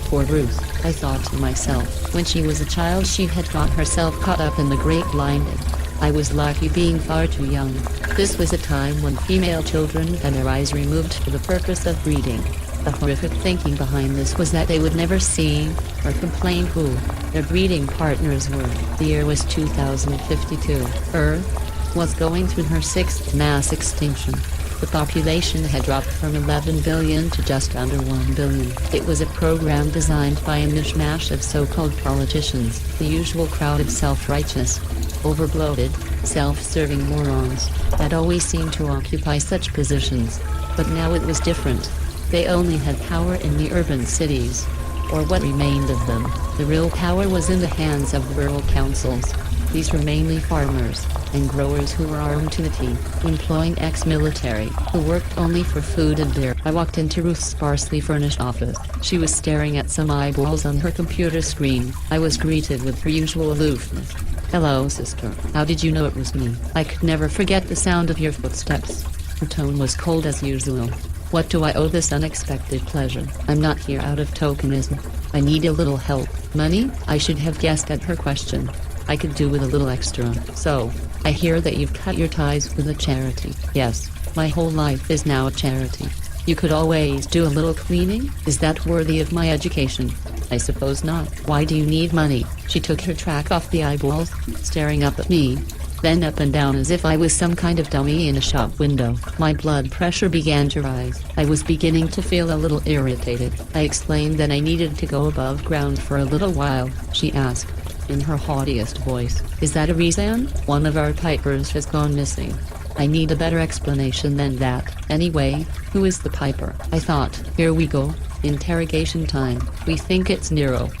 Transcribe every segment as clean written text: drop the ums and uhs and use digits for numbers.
Poor Ruth, I thought to myself. When she was a child she had got herself caught up in the great blinding. I was lucky being far too young. This was a time when female children had their eyes removed for the purpose of breeding. The horrific thinking behind this was that they would never see, or complain who, their breeding partners were. The year was 2052. Earth was going through her sixth mass extinction. The population had dropped from 11 billion to just under 1 billion. It was a program designed by a mishmash of so-called politicians, the usual crowd of self-righteous, overbloated, self-serving morons that always seemed to occupy such positions. But now it was different. They only had power in the urban cities, or what remained of them. The real power was in the hands of rural councils. These were mainly farmers and growers who were armed to the teeth, employing ex-military who worked only for food and beer. I walked into Ruth's sparsely furnished office. She was staring at some eyeballs on her computer screen. I was greeted with her usual aloofness. "Hello, sister. How did you know it was me?" I could never forget the sound of your footsteps. Her tone was cold as usual. "What do I owe this unexpected pleasure? I'm not here out of tokenism. I need a little help." Money? I should have guessed at her question. I could do with a little extra. "So, I hear that you've cut your ties with a charity." "Yes, my whole life is now a charity." "You could always do a little cleaning? Is that worthy of my education?" "I suppose not." "Why do you need money?" She took her track off the eyeballs, staring up at me, then up and down as if I was some kind of dummy in a shop window. My blood pressure began to rise. I was beginning to feel a little irritated. I explained that I needed to go above ground for a little while. She asked, in her haughtiest voice, "Is that a reason?" "One of our pipers has gone missing." "I need a better explanation than that. Anyway, who is the piper?" I thought, here we go, interrogation time. "We think it's Nero."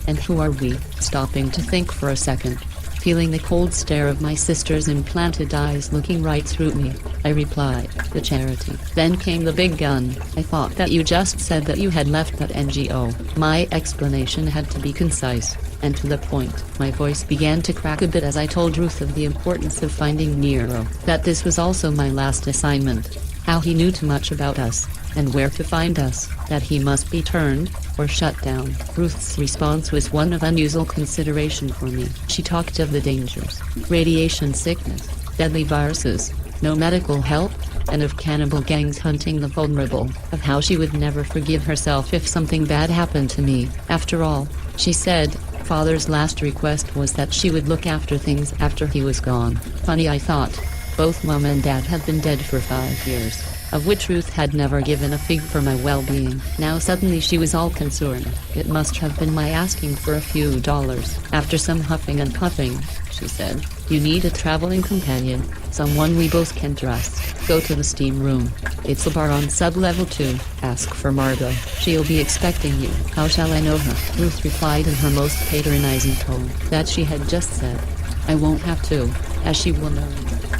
"And who are we?" Stopping to think for a second, feeling the cold stare of my sister's implanted eyes looking right through me, I replied, "The charity." Then came the big gun. "I thought that you just said that you had left that NGO." My explanation had to be concise and to the point. My voice began to crack a bit as I told Ruth of the importance of finding Nero, that this was also my last assignment, how he knew too much about us, and where to find us, that he must be turned, or shut down. Ruth's response was one of unusual consideration for me. She talked of the dangers, radiation sickness, deadly viruses, no medical help, and of cannibal gangs hunting the vulnerable, of how she would never forgive herself if something bad happened to me. After all, she said, Father's last request was that she would look after things after he was gone. Funny, I thought. Both Mom and Dad had been dead for 5 years, of which Ruth had never given a fig for my well-being. Now suddenly she was all concerned. It must have been my asking for a few dollars. After some huffing and puffing, she said, "You need a traveling companion, someone we both can trust. Go to the steam room. It's a bar on sub-level 2. Ask for Margot. She'll be expecting you." "How shall I know her?" Ruth replied in her most patronizing tone. That she had just said. "I won't have to, as she will know."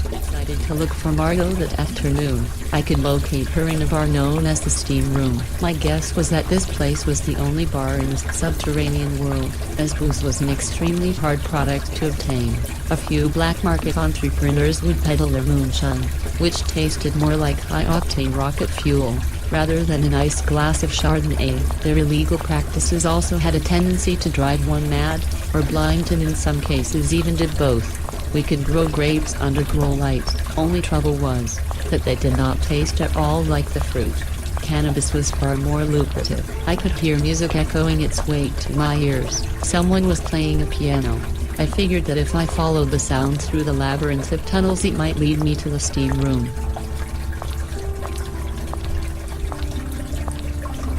Decided to look for Margot that afternoon. I could locate her in a bar known as the Steam Room. My guess was that this place was the only bar in the subterranean world, as booze was an extremely hard product to obtain. A few black market entrepreneurs would peddle their moonshine, which tasted more like high-octane rocket fuel, rather than a nice glass of Chardonnay. Their illegal practices also had a tendency to drive one mad, or blind, and in some cases even did both. We could grow grapes under grow lights. Only trouble was that they did not taste at all like the fruit. Cannabis was far more lucrative. I could hear music echoing its way to my ears. Someone was playing a piano. I figured that if I followed the sound through the labyrinth of tunnels it might lead me to the steam room.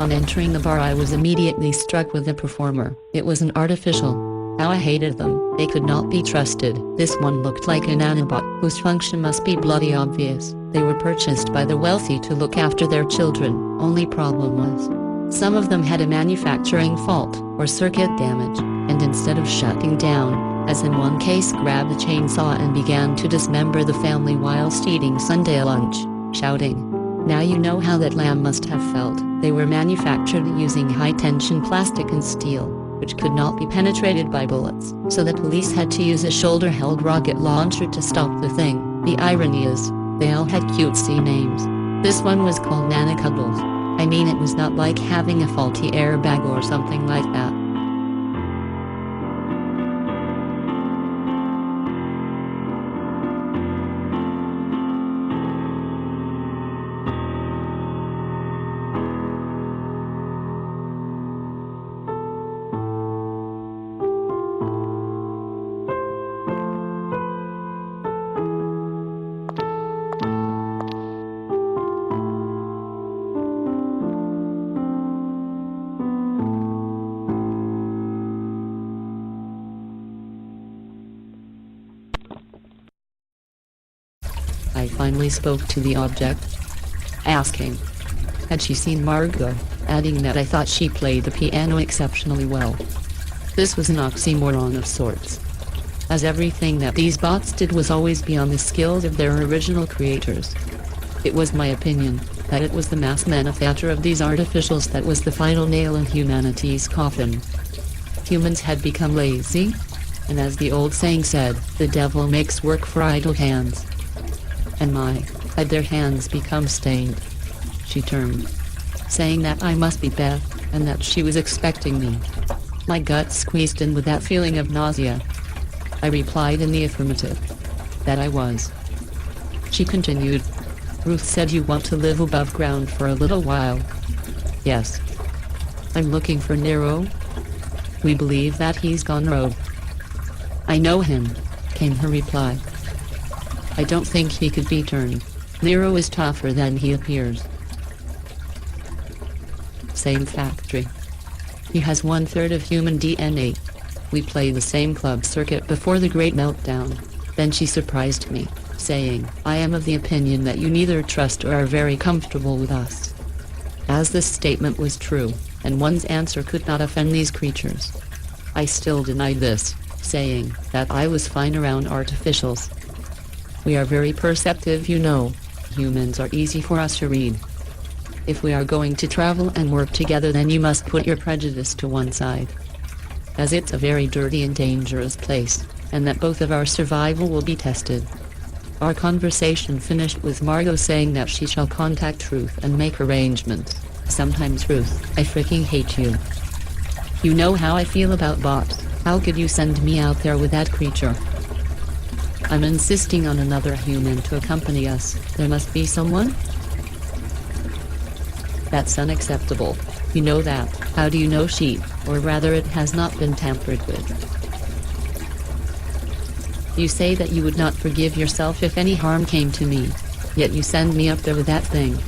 On entering the bar I was immediately struck with the performer. It was an artificial. How I hated them. They could not be trusted. This one looked like a nanobot, whose function must be bloody obvious. They were purchased by the wealthy to look after their children. Only problem was, some of them had a manufacturing fault, or circuit damage, and instead of shutting down, as in one case, grabbed a chainsaw and began to dismember the family whilst eating Sunday lunch, shouting, "Now you know how that lamb must have felt." They were manufactured using high-tension plastic and steel, which could not be penetrated by bullets, so the police had to use a shoulder-held rocket launcher to stop the thing. The irony is, they all had cutesy names. This one was called Nana Cuddles. I mean, it was not like having a faulty airbag or something like that. I finally spoke to the object, asking, had she seen Margot, adding that I thought she played the piano exceptionally well. This was an oxymoron of sorts, as everything that these bots did was always beyond the skills of their original creators. It was my opinion that it was the mass manufacture of these artificials that was the final nail in humanity's coffin. Humans had become lazy, and as the old saying said, the devil makes work for idle hands. And had their hands become stained. She turned, saying that I must be Beth, and that she was expecting me. My gut squeezed in with that feeling of nausea. I replied in the affirmative, that I was. She continued, Ruth said you want to live above ground for a little while. Yes. I'm looking for Nero. We believe that he's gone rogue. I know him, came her reply. I don't think he could be turned. Nero is tougher than he appears. Same factory. He has 1/3 of human DNA. We played the same club circuit before the Great Meltdown. Then she surprised me, saying, I am of the opinion that you neither trust or are very comfortable with us. As this statement was true, and one's answer could not offend these creatures, I still denied this, saying that I was fine around artificials. We are very perceptive, you know. Humans are easy for us to read. If we are going to travel and work together, then you must put your prejudice to one side, as it's a very dirty and dangerous place, and that both of our survival will be tested. Our conversation finished with Margot saying that she shall contact Ruth and make arrangements. Sometimes, Ruth, I freaking hate you. You know how I feel about bots. How could you send me out there with that creature? I'm insisting on another human to accompany us. There must be someone? That's unacceptable. You know that. How do you know she, or rather it has not been tampered with? You say that you would not forgive yourself if any harm came to me, yet you send me up there with that thing.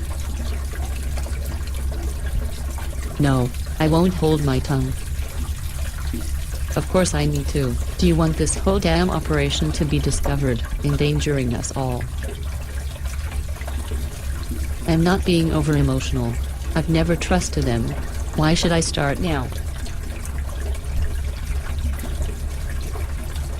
No, I won't hold my tongue. Of course I need to. Do you want this whole damn operation to be discovered, endangering us all? I'm not being over-emotional. I've never trusted them. Why should I start now?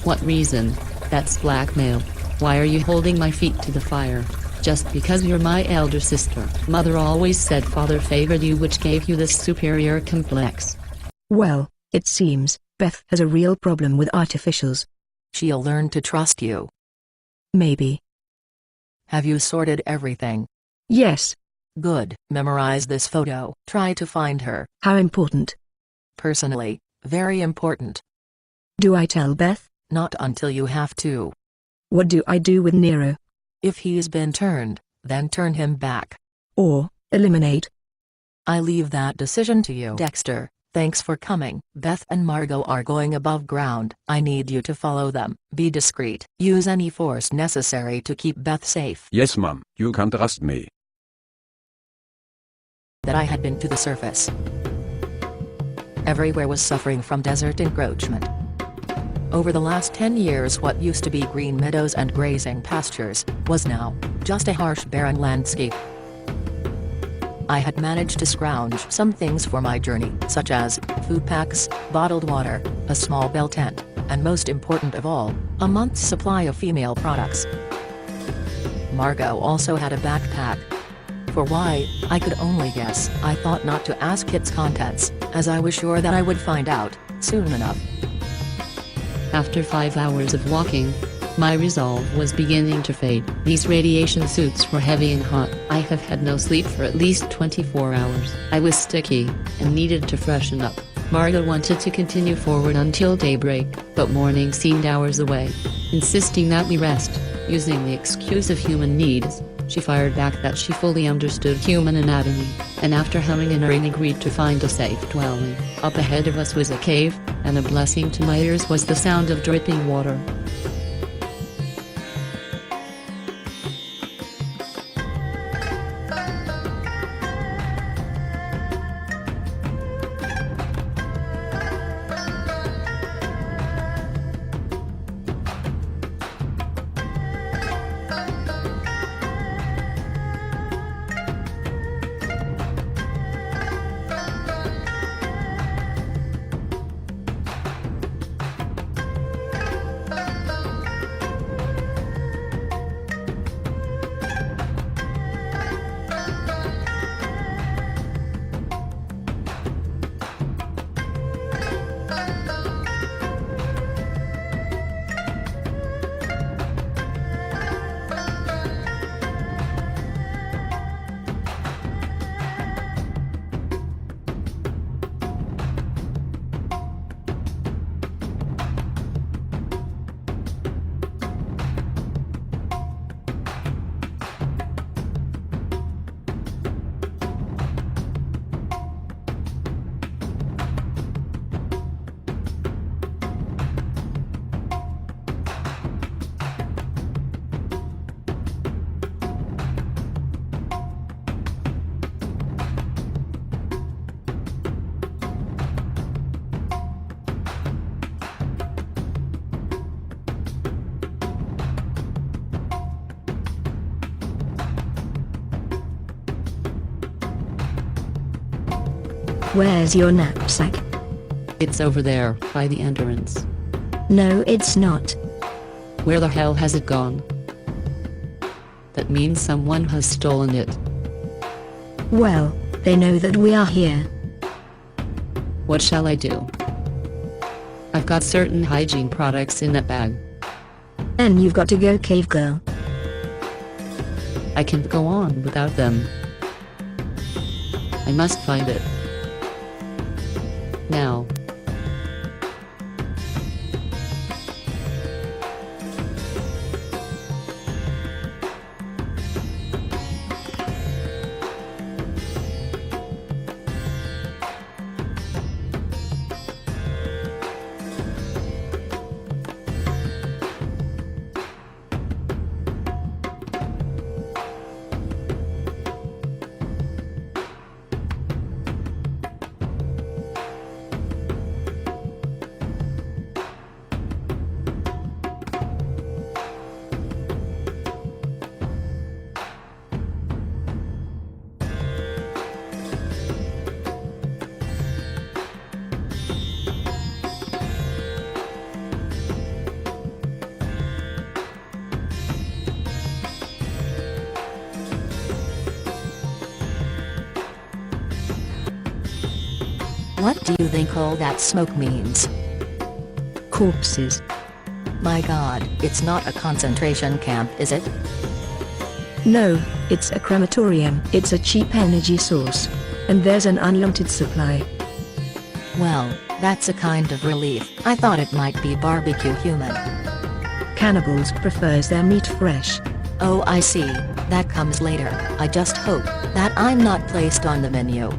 What reason? That's blackmail. Why are you holding my feet to the fire? Just because you're my elder sister. Mother always said father favored you, which gave you this superior complex. Well, it seems Beth has a real problem with artificials. She'll learn to trust you. Maybe. Have you sorted everything? Yes. Good. Memorize this photo. Try to find her. How important? Personally, very important. Do I tell Beth? Not until you have to. What do I do with Nero? If he's been turned, then turn him back. Or eliminate? I leave that decision to you, Dexter. Thanks for coming. Beth and Margot are going above ground. I need you to follow them. Be discreet. Use any force necessary to keep Beth safe. Yes, Mom. You can trust me. That I had been to the surface. Everywhere was suffering from desert encroachment. Over the last 10 years, what used to be green meadows and grazing pastures was now just a harsh barren landscape. I had managed to scrounge some things for my journey, such as food packs, bottled water, a small bell tent, and most important of all, a month's supply of female products. Margot also had a backpack. For why, I could only guess. I thought not to ask its contents, as I was sure that I would find out soon enough. After 5 hours of walking, My resolve was beginning to fade. These radiation suits were heavy and hot. I have had no sleep for at least 24 hours. I was sticky, and needed to freshen up. Marga wanted to continue forward until daybreak, but morning seemed hours away. Insisting that we rest, using the excuse of human needs, she fired back that she fully understood human anatomy, and after humming and erring agreed to find a safe dwelling. Up ahead of us was a cave, and a blessing to my ears was the sound of dripping water. Where's your knapsack? It's over there, by the entrance. No, it's not. Where the hell has it gone? That means someone has stolen it. Well, they know that we are here. What shall I do? I've got certain hygiene products in that bag. And you've got to go, cave girl. I can't go on without them. I must find it. Now. What do you think all that smoke means? Corpses. My god, it's not a concentration camp, is it? No, it's a crematorium. It's a cheap energy source. And there's an unlimited supply. Well, that's a kind of relief. I thought it might be barbecue human. Cannibals prefers their meat fresh. Oh, I see. That comes later. I just hope that I'm not placed on the menu.